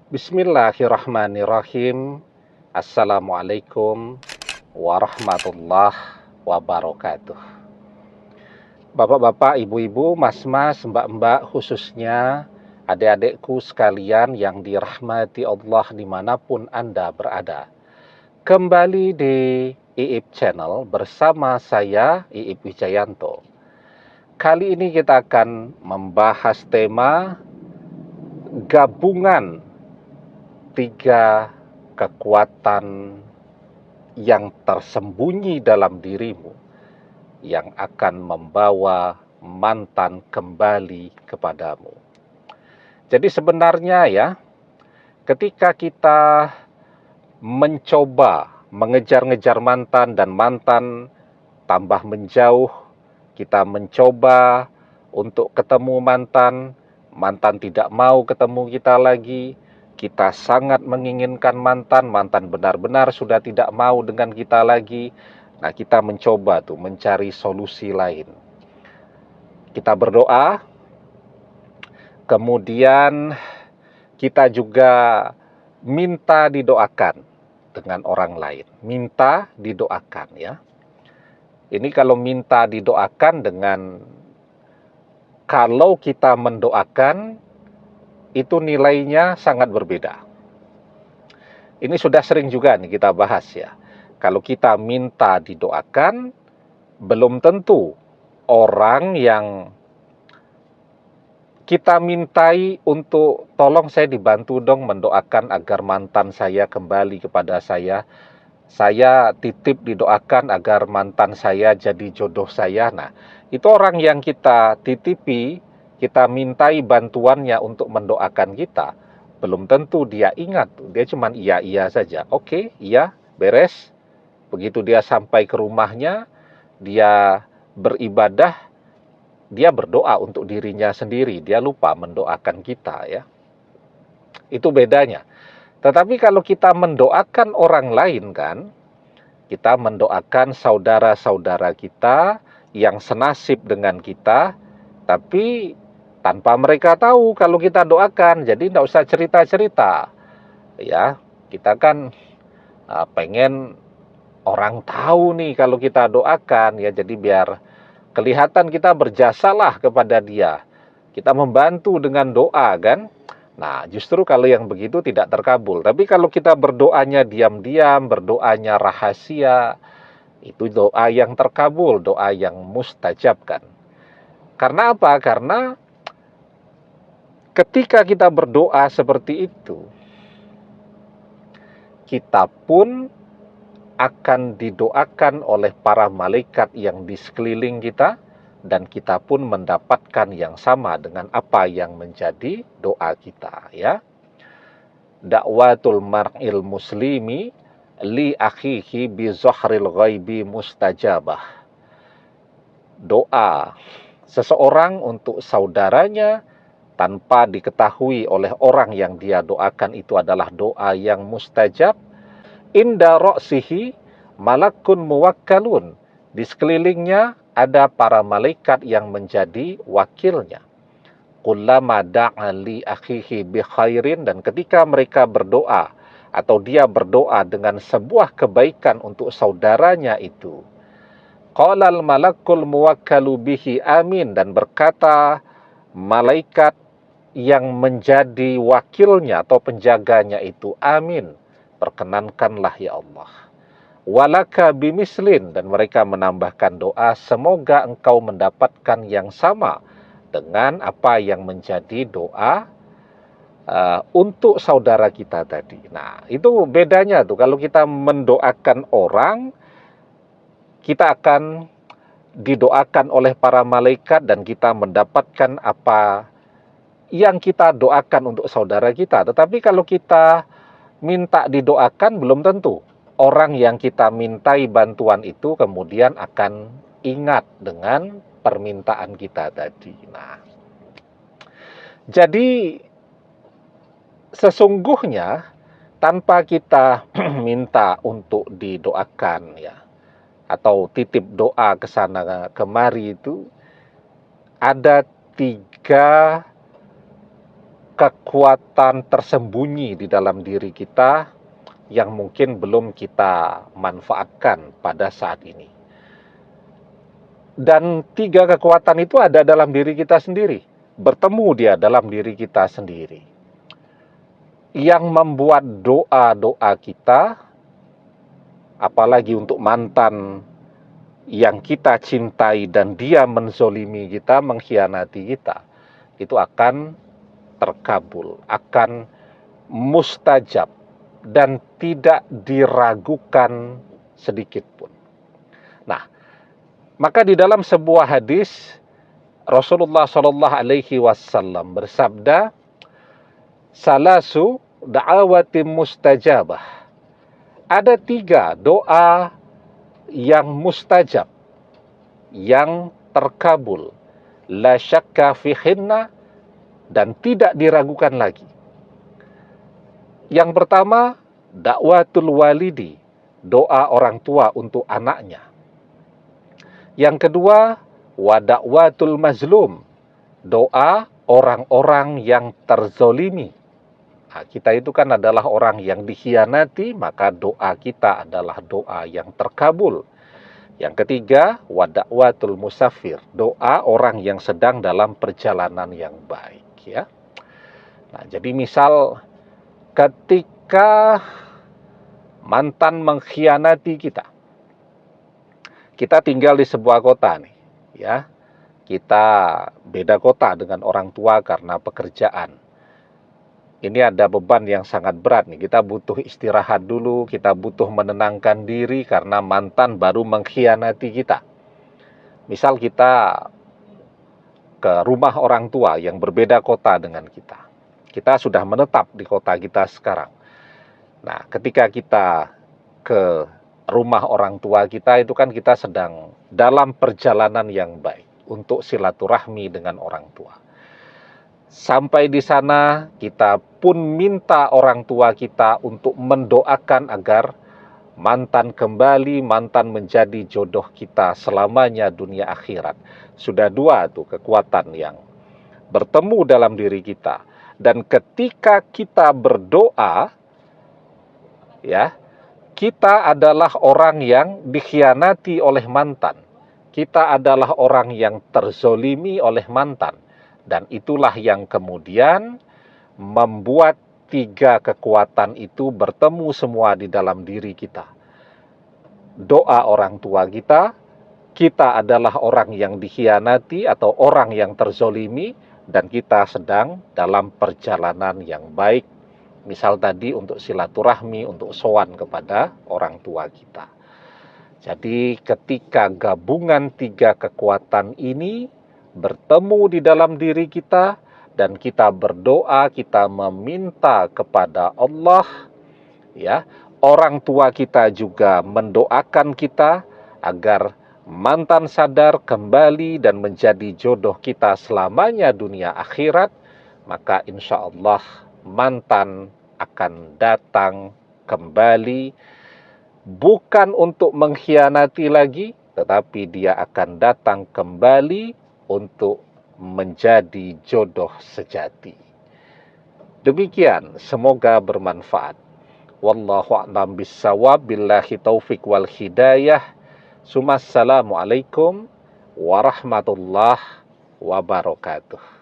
Bismillahirrahmanirrahim. Assalamualaikum warahmatullahi wabarakatuh. Bapak-bapak, ibu-ibu, mas-mas, mbak-mbak, khususnya adik-adikku sekalian yang dirahmati Allah dimanapun Anda berada. Kembali di IIP Channel bersama saya, IIP Wijayanto. Kali ini kita akan membahas tema gabungan 3 kekuatan yang tersembunyi dalam dirimu yang akan membawa mantan kembali kepadamu. Jadi sebenarnya ya, ketika kita mencoba mengejar-ngejar mantan dan mantan tambah menjauh, kita mencoba untuk ketemu mantan, mantan tidak mau ketemu kita lagi, kita sangat menginginkan mantan, mantan benar-benar sudah tidak mau dengan kita lagi. Nah, kita mencoba tuh mencari solusi lain. Kita berdoa, kemudian kita juga minta didoakan dengan orang lain. Minta didoakan ya. Ini kalau minta didoakan dengan kalau kita mendoakan, itu nilainya sangat berbeda. Ini sudah sering juga nih kita bahas ya. Kalau kita minta didoakan, belum tentu orang yang kita mintai untuk tolong saya dibantu dong mendoakan agar mantan saya kembali kepada saya titip didoakan agar mantan saya jadi jodoh saya. Nah, itu orang yang kita titipi, kita mintai bantuannya untuk mendoakan kita, belum tentu dia ingat, dia cuma iya-iya saja. Oke, iya, beres. Begitu dia sampai ke rumahnya, dia beribadah, dia berdoa untuk dirinya sendiri, dia lupa mendoakan kita ya. Itu bedanya. Tetapi kalau kita mendoakan orang lain kan, kita mendoakan saudara-saudara kita yang senasib dengan kita, tapi tanpa mereka tahu kalau kita doakan. Jadi tidak usah cerita-cerita. Ya, kita kan pengen orang tahu nih kalau kita doakan ya. Jadi biar kelihatan kita berjasalah kepada dia. Kita membantu dengan doa kan. Nah, justru kalau yang begitu tidak terkabul. Tapi kalau kita berdoanya diam-diam, berdoanya rahasia, itu doa yang terkabul, doa yang mustajab kan. Karena apa? Karena ketika kita berdoa seperti itu, kita pun akan didoakan oleh para malaikat yang di sekeliling kita, dan kita pun mendapatkan yang sama dengan apa yang menjadi doa kita ya. Dakwatul mar'il muslimi li akhihi bi zahril ghaibi mustajabah. Doa seseorang untuk saudaranya tanpa diketahui oleh orang yang dia doakan itu adalah doa yang mustajab. Inda ra'sihi malakun muwakkalun. Di sekelilingnya ada para malaikat yang menjadi wakilnya. Kullama da'a li akhihi bi khairin, dan ketika mereka berdoa atau dia berdoa dengan sebuah kebaikan untuk saudaranya itu, qalal malakul muwakkalu bihi amin, dan berkata malaikat yang menjadi wakilnya atau penjaganya itu, amin, perkenankanlah ya Allah. Walaka bimislin, dan mereka menambahkan doa, semoga engkau mendapatkan yang sama dengan apa yang menjadi doa untuk saudara kita tadi. Nah, itu bedanya tuh. Kalau kita mendoakan orang, kita akan didoakan oleh para malaikat dan kita mendapatkan apa yang kita doakan untuk saudara kita. Tetapi kalau kita minta didoakan, belum tentu orang yang kita mintai bantuan itu kemudian akan ingat dengan permintaan kita tadi. Nah, jadi sesungguhnya tanpa kita minta untuk didoakan ya, atau titip doa ke sana kemari, itu ada 3 kekuatan tersembunyi di dalam diri kita yang mungkin belum kita manfaatkan pada saat ini. Dan 3 kekuatan itu ada dalam diri kita sendiri, bertemu dia dalam diri kita sendiri, yang membuat doa-doa kita, apalagi untuk mantan yang kita cintai dan dia menzolimi kita, mengkhianati kita, itu akan terkabul, akan mustajab dan tidak diragukan sedikit pun. Nah, maka di dalam sebuah hadis Rasulullah Shallallahu Alaihi Wasallam bersabda, salasu da'awatim mustajabah. Ada 3 doa yang mustajab, yang terkabul, la syakka fihinna, dan tidak diragukan lagi. Yang pertama, dakwatul walidi, doa orang tua untuk anaknya. Yang kedua, wa dakwatul mazlum, doa orang-orang yang terzolimi. Nah, kita itu kan adalah orang yang dikhianati, maka doa kita adalah doa yang terkabul. Yang ketiga, wa dakwatul musafir, doa orang yang sedang dalam perjalanan yang baik, ya. Nah, jadi misal ketika mantan mengkhianati kita, kita tinggal di sebuah kota nih, ya. Kita beda kota dengan orang tua karena pekerjaan. Ini ada beban yang sangat berat nih. Kita butuh istirahat dulu, kita butuh menenangkan diri karena mantan baru mengkhianati kita. Misal kita ke rumah orang tua yang berbeda kota dengan kita. Kita sudah menetap di kota kita sekarang. Nah, ketika kita ke rumah orang tua kita, itu kan kita sedang dalam perjalanan yang baik untuk silaturahmi dengan orang tua. Sampai di sana, kita pun minta orang tua kita untuk mendoakan agar mantan kembali, mantan menjadi jodoh kita selamanya dunia akhirat. Sudah 2 tuh kekuatan yang bertemu dalam diri kita. Dan ketika kita berdoa, ya, kita adalah orang yang dikhianati oleh mantan. Kita adalah orang yang terzolimi oleh mantan. Dan itulah yang kemudian membuat 3 kekuatan itu bertemu semua di dalam diri kita. Doa orang tua kita, kita adalah orang yang dikhianati atau orang yang terzolimi, dan kita sedang dalam perjalanan yang baik. Misal tadi untuk silaturahmi, untuk sowan kepada orang tua kita. Jadi ketika gabungan 3 kekuatan ini bertemu di dalam diri kita, dan kita berdoa, kita meminta kepada Allah, ya, orang tua kita juga mendoakan kita agar mantan sadar kembali dan menjadi jodoh kita selamanya dunia akhirat, maka insya Allah mantan akan datang kembali, bukan untuk mengkhianati lagi, tetapi dia akan datang kembali untuk menjadi jodoh sejati. Demikian, semoga bermanfaat. Wallahu a'lam bissawab, billahi taufik wal hidayah. Assalamualaikum warahmatullahi wabarakatuh.